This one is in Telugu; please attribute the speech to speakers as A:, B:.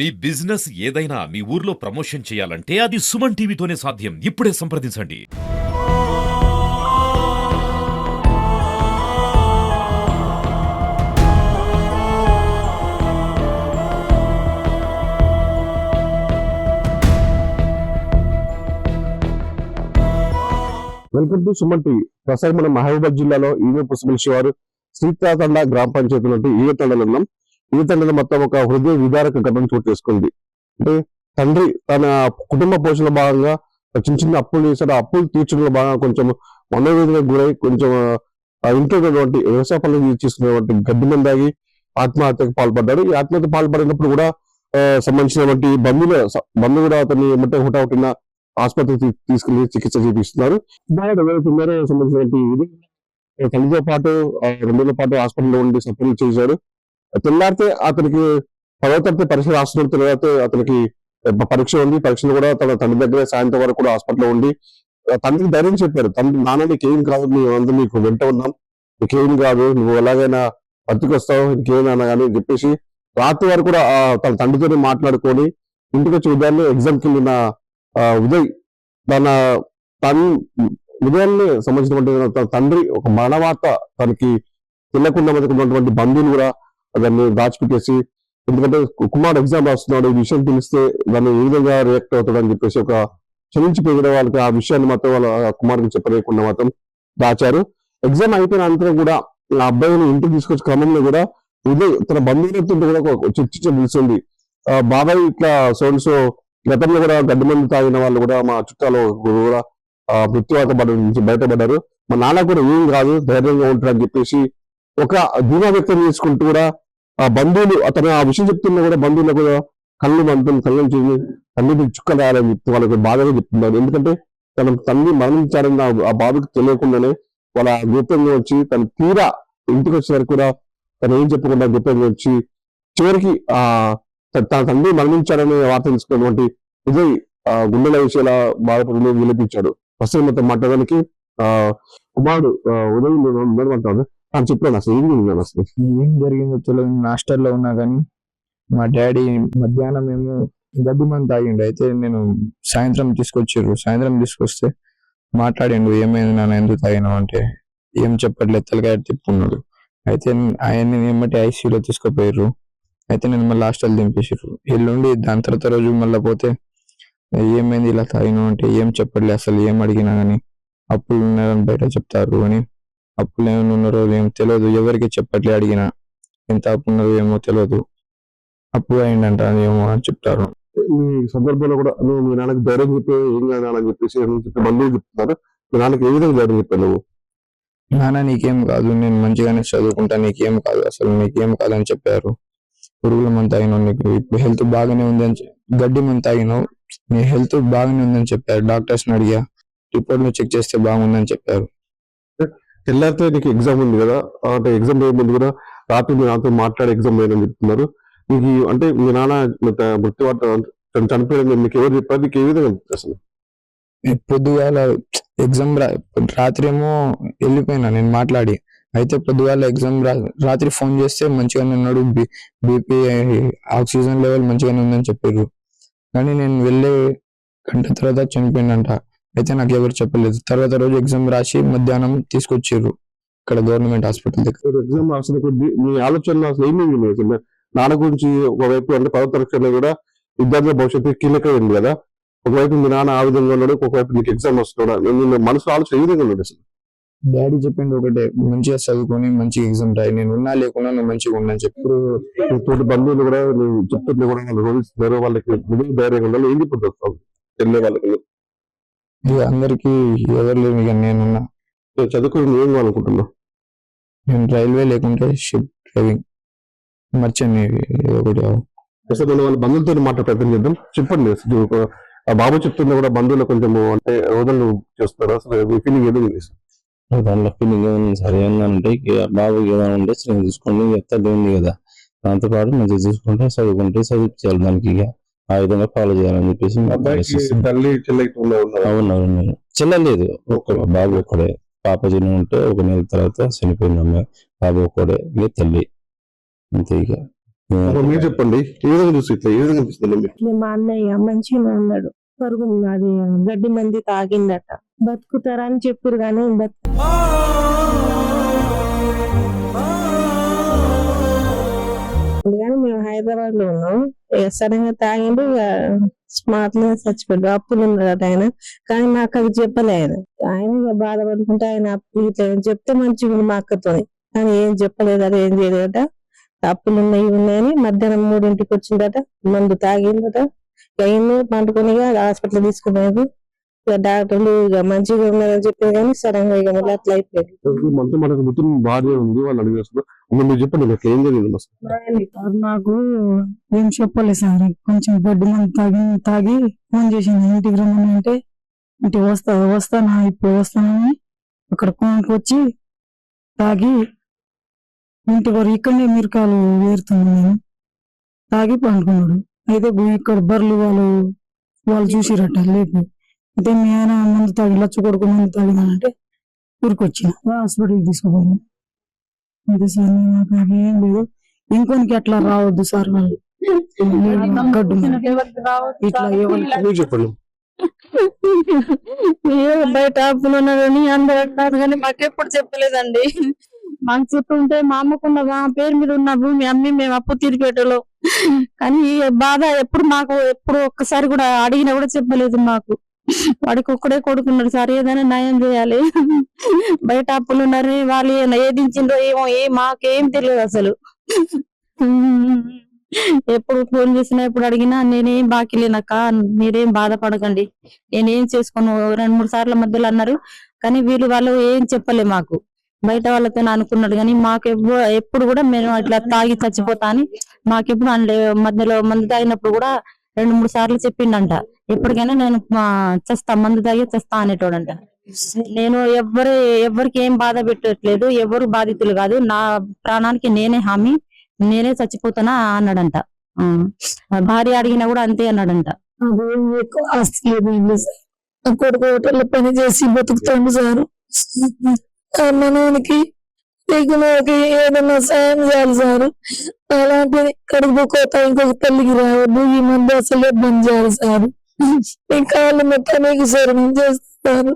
A: మీ బిజినెస్ ఏదైనా మీ ఊర్లో ప్రమోషన్ చేయాలంటే అది సుమన్ టీవీతోనే సాధ్యం. ఇప్పుడే సంప్రదించండి.
B: Welcome to Suman TV. ప్రస్తుతం మనం మహబూబాద్ జిల్లాలో ఈవే పుష్పల్ శివారు శ్రీతాతండ గ్రామ పంచాయతీ నుండి ఈవే తండలు ఉన్నాం. ఈవే తండలో మొత్తం ఒక హృదయ విదారక ఘటన చోటు చేసుకుంది. అంటే తండ్రి తన కుటుంబ పోషణలో భాగంగా చిన్న చిన్న అప్పులు చేశాడు. ఆ అప్పులు తీర్చడంలో భాగంగా కొంచెం మనోవేదనకు గురై కొంచెం ఇంట్లో ఉన్నటువంటి వ్యవసాయ పనులు చేసుకున్నటువంటి గడ్డి మందాగి ఆత్మహత్యకు పాల్పడ్డాడు. ఈ ఆత్మహత్య పాల్పడినప్పుడు కూడా సంబంధించినటువంటి బంధువులు కూడా అతన్ని హుటాహుటిన ఆసుపత్రికి తీసుకెళ్లి చికిత్స చేపిస్తున్నారు. సంబంధించినటువంటి తల్లితో పాటు 2 రోజుల పాటు హాస్పిటల్లో ఉండి సఫర్ చేశాడు. తెల్లారితే అతనికి 10వ తరగతి పరీక్ష రాస్తున్న తర్వాత అతనికి పరీక్ష ఉంది. పరీక్షలు కూడా తన తండ్రి దగ్గర సాయంత్రం వరకు కూడా హాస్పిటల్లో ఉండి తండ్రికి ధైర్యం చెప్పారు. తండ్రి నాన్న నీకేం కాదు, మేమందరూ నీకు వెంట ఉన్నాం, నీకేం కాదు, నువ్వు ఎలాగైనా బతికొస్తావు, నీకేమైనా కానీ చెప్పేసి రాత్రి వరకు కూడా తన తండ్రితోనే మాట్లాడుకొని ఇంటికి వచ్చి ఉదయాన్నే ఎగ్జామ్కి వెళ్ళిన ఉదయ్ తన ఉదయాన్నే సంబంధించినటువంటి తన తండ్రి ఒక మరణవార్త తనకి తెలియకుండా ఉన్నటువంటి బంధువులు కూడా దాన్ని దాచిపెట్టేసి, ఎందుకంటే కుమారుడు ఎగ్జామ్ రాస్తున్నాడు, ఈ విషయం తెలిస్తే దాన్ని ఏ విధంగా రియాక్ట్ అవుతాడు అని చెప్పేసి ఒక క్షమించిపోయిన వాళ్ళకి ఆ విషయాన్ని మాత్రం వాళ్ళ కుమారుడికి చెప్పలేకుండా మాత్రం దాచారు. ఎగ్జామ్ అయిపోయిన అనంతరం కూడా ఆ అబ్బాయిని ఇంటికి తీసుకొచ్చే క్రమంలో కూడా ఉదయ్ తన బంధువులతో కూడా చర్చ తెలిసింది. బాబాయ్ ఇట్లా సో గతంలో కూడా గడ్డి మంది తాగిన వాళ్ళు కూడా మా చుట్టాలు కూడా మృత్యువాత నుంచి బయటపడ్డారు. మా నాన్న కూడా ఏం కాదు, ధైర్యంగా ఉంటాడని చెప్పేసి ఒక ధీమా వ్యక్తం చేసుకుంటూ కూడా ఆ బంధువులు అతను ఆ విషయం చెప్తున్నా కూడా బంధువులు కూడా కళ్ళు చుక్కలు రాయాలని చెప్తే వాళ్ళకి బాధగా చెప్తున్నారు. ఎందుకంటే తన తండ్రి మరణించారని ఆ బాధకు తెలియకుండానే వాళ్ళ గోప్యంగా వచ్చి తన తీరా ఇంటికి వచ్చే వరకు కూడా తను ఏం చెప్పకుండా గోప్యంగా వచ్చి చివరికి తన తండ్రి మరణించాడనే వార్త తీసుకున్నటువంటి ఉదయ్ గుండెల విషయాల బాధపడి విలపించాడు. ప్రస్తుతం మొత్తం మాట్లాడడానికి కుమారుడు ఉదయ్ మాట్లాడు తను చెప్పాను అసలు
C: ఏం జరిగిందో తెలియదు. హాస్టల్లో ఉన్నా కానీ మా డాడీ మధ్యాహ్నం ఏమో గడ్డి మంది తాగిండు. అయితే నేను సాయంత్రం తీసుకొస్తే మాట్లాడిండు, ఏమైంది నాన్న, ఎందుకు తాగినావు అంటే ఏం చెప్పట్లేదు, తలకాయ తిప్పుకున్నాడు. అయితే ఆయన్ని ఏమంటే ఐసీయూలో తీసుకుపోయారు. అయితే నేను మళ్ళీ హాస్టల్ దింపేసారు. ఎల్లుండి దాని తర్వాత రోజు మళ్ళీ పోతే ఏమైంది ఇలా తాగినావు అంటే ఏం చెప్పట్లేదు, అసలు ఏం అడిగినా కానీ అప్పులు ఉన్నారని బయట చెప్తారు అని, అప్పులు ఏమైనా ఉన్నారో ఏం తెలియదు, ఎవరికి చెప్పట్లే, అడిగినా ఎంత అప్పు ఉన్నదో ఏమో తెలియదు, అప్పు అయిందంట ఏమో అని చెప్తారు.
B: ఈ సందర్భంలో కూడా నువ్వు మీ నాన్నకి ధైర్యం చెప్పి ఏం కాదు అని చెప్పేసి బంధువులు చెప్తున్నారు. మీ నాన్నకి ఏ విధంగా ధైర్యం చెప్పావు నువ్వు?
C: నాన్న నీకేం కాదు, నేను మంచిగానే చదువుకుంటా, నీకేం కాదు, అసలు నీకేం కాదని చెప్పారు. పురుగుల మందు తాగినావు, నీకు ఇప్పుడు హెల్త్ బాగానే ఉంది అని, గడ్డి మందు తాగినావు, నీ హెల్త్ బాగానే ఉందని చెప్పారు. డాక్టర్స్ ని అడిగా, రిపోర్ట్లు చెక్ చేస్తే బాగుందని చెప్పారు.
B: తెల్లారితే నీకు ఎగ్జామ్ ఉంది కదా, అంటే ఎగ్జామ్ ముందు కూడా రాత్రి మీ నాన్నతో మాట్లాడే ఎగ్జామ్ లేదని చెప్తున్నారు. నీకు అంటే మీ నాన్న మృత్యువార్త చనిపోయింది మీకు ఎవరు చెప్పారు? నీకు ఏ విధంగా అసలు?
C: పొద్దుగాల ఎగ్జామ్ రాత్రి ఏమో వెళ్ళిపోయినా నేను మాట్లాడి. అయితే పొద్దుగాల ఎగ్జామ్ రాత్రి ఫోన్ చేస్తే మంచిగానే ఉన్నాడు, బీపీ ఆక్సిజన్ లెవెల్ మంచిగానే ఉందని చెప్పారు. కానీ నేను వెళ్ళే గంట తర్వాత చనిపోయిందంట. అయితే నాకు ఎవరు చెప్పలేదు. తర్వాత రోజు ఎగ్జామ్ రాసి మధ్యాహ్నం తీసుకొచ్చారు ఇక్కడ గవర్నమెంట్ హాస్పిటల్ దగ్గర.
B: ఎగ్జామ్ రాసిన కొద్ది మీ ఆలోచనలో అసలు ఏమేమి నాన్న గురించి? ఒకవైపు అంటే 10వ తరగతిలో కూడా విద్యార్థుల భవిష్యత్తు కీలకమైంది కదా, ఒకవైపు మీ నాన్న ఆ విధంగా ఉన్నాడు, ఒకవైపు నీకు ఎగ్జామ్ వస్తున్నాడు, నేను మనసులో ఆలోచన ఏ విధంగా ఉన్నాడు అసలు?
C: డాడీ చెప్పింది ఒకటే, మంచిగా చదువుకొని మంచిగా ఎగ్జామ్ రాయి, నేను ఉన్నా లేకున్నా నువ్వు మంచిగా ఉండని చెప్పారు.
B: తోటి బంధువులు కూడా నువ్వు చెప్తుంటే కూడా వాళ్ళు రోధిస్తున్నారు, వాళ్ళకి ధైర్యంగా ఉండాలి. ఏం చెప్తావు వెళ్ళే వాళ్ళకి?
C: ఇక అందరికి ఎవరు లేరు, ఇక నేనున్నా.
B: చదువుకుని నువ్వేం కావాలనుకుంటున్నావు?
C: నేను రైల్వే లేకుంటే షిప్ డ్రైవింగ్, మర్చెంట్ నేవీ ఏదో ఒకటి.
B: అసలు మనం వాళ్ళ బంధువులతో మాట్లాడే ప్రయత్నం చేద్దాం. చెప్పండి, ఆ బాబు చెప్తున్నా కూడా బంధువులు కొంచెం అంటే రోజులు చేస్తున్నారు, అసలు మీ ఫీలింగ్ ఏదో ఉంది?
D: దాంట్లో ఫీలింగ్ ఏమైనా సరే ఏంటంటే బాబుకి ఏమైనా ఉంటే నేను చూసుకోండి, ఎత్తది ఉంది కదా, దాంతో పాటు మంచిగా చూసుకుంటే చదివించాలి, దానికి ఇక ఆ విధంగా ఫాలో చేయాలని చెప్పేసి. అవునవును, చెల్లలేదు, బాబు ఒక్కడే. పాప చిన్న ఉంటే 1 నెల తర్వాత చనిపోయింది అమ్మాయి, బాబు ఒక్కడే, ఇక తల్లి అంతే. ఇక
B: మీరు చెప్పండి, ఏ విధంగా చూసి ఇట్లా ఏ విధంగా అనిపిస్తుంది మీకు?
E: ఇట్లా మా అన్నయ్య మంచిగానే ఉన్నాడు. పరుగు అది గడ్డి మంది తాగిందట. బతుకుతారని చెప్పారు కానీ కానీ మేము హైదరాబాద్ లో ఉన్నాం. ఇక సడన్ గా తాగిండు, ఇక స్మార్ట్ లో చచ్చిపోయాడు. అప్పులు ఉన్నాడట ఆయన, కానీ నాకు అది చెప్పలే ఆయన. ఆయన ఇక బాధపడుకుంటే ఆయన అప్పులు ఇట్లా చెప్తే మంచిగా ఉంది మా అక్కతో, కానీ ఏం చెప్పలేదట, ఏం చేయలేదట. అప్పులు ఉన్నాయి ఉన్నాయని మధ్యాహ్నం 3ంటికి వచ్చిందట, మందు తాగిందట. ఇక పండుకొని హాస్పిటల్ తీసుకున్నాడు. ఇక డాక్టర్లు ఇక మంచిగా ఉన్నారని చెప్పింది, కానీ సడన్ గా ఇక మళ్ళీ అట్లా అయిపోయింది.
B: మనతో మనకు మిత్రులు భార్య ఉంది, వాళ్ళు అడిగేస్తారు. మీరు చెప్పండి, మీకు ఏం జరిగింది అసలు?
F: నాకు ఏం చెప్పలేదు సార్. కొంచెం గడ్డి మంది తాగి ఫోన్ చేసింది ఇంటికి రమ్మని. అంటే ఇంటికి వస్తానా ఇప్పుడు వస్తానని అక్కడ కోనకు వచ్చి తాగి ఇంటి వరకు ఇక్కడనే మిరకాలు వేరుతున్నాను నేను. తాగి పండుకున్నాడు. అయితే ఇక్కడ బర్రెలు వాళ్ళు చూసిరట లేపు. అయితే మీ ఆయన మందు తాగి లచ్చ కొడుకు మందు తాగినానంటే ఊరికొచ్చిన హాస్పిటల్కి తీసుకుపోయాను. అంతే సార్, నాకు ఏం లేదు. ఇంకొనికి అట్లా రావద్దు సార్ వాళ్ళు గడ్డు ఇట్లా
B: మీరు చెప్పండి.
F: బయట అప్పులు ఉన్నారని అందరూ అంటారు, కానీ మాకెప్పుడు చెప్పలేదండి. మాకు చెప్పుంటే మా అమ్మకున్న పేరు మీద ఉన్న భూమి అమ్మి మేము అప్పు తీరిపేటలో, కానీ బాధ ఎప్పుడు ఒక్కసారి కూడా అడిగినా కూడా చెప్పలేదు మాకు. వాడికి ఒక్కడే కొడుకున్నాడు సార్, ఏదైనా న్యాయం చేయాలి. బయట అప్పులు ఉన్నారు, వాళ్ళు ఏదించిండ్రో ఏమో మాకేం తెలియదు అసలు. ఎప్పుడు ఫోన్ చేసినా ఎప్పుడు అడిగినా నేనేం బాకీ లేనక్క, మీరేం బాధపడకండి, నేనేం చేసుకోను 2-3 సార్ల మధ్యలో అన్నారు. కానీ వాళ్ళు ఏం చెప్పలే మాకు. బయట వాళ్ళతో అనుకున్నాడు, కానీ మాకు ఎప్పుడు కూడా మేము ఇట్లా తాగి చచ్చిపోతా అని మాకెప్పుడు మధ్యలో మందు తాగినప్పుడు కూడా 2-3 సార్లు చెప్పిండంట. ఎప్పటికైనా నేను చస్తా, మందు తాగి చస్తా అనేటోడంట. నేను ఎవరికి ఏం బాధ పెట్టట్లేదు, ఎవరు బాధితులు కాదు, నా ప్రాణానికి నేనే హామీ, నేనే చచ్చిపోతానా అన్నాడంట. భార్య అడిగినా కూడా అంతే అన్నాడంట.
E: ఆస్తి లేదు సార్, కొడుకు హోటల్లో పని చేసి బతుకుతాడు సార్. మనకి ఏదైనా సాయం చేయాలి సార్. అలాంటిది కడుపు కోత ఇంకొక తల్లికి రావద్దు, ఈ మంది అసలే బంద్ చేయాలి సార్. ఈ కాళ్ళు మొత్తానికి సార్ చేస్తారు.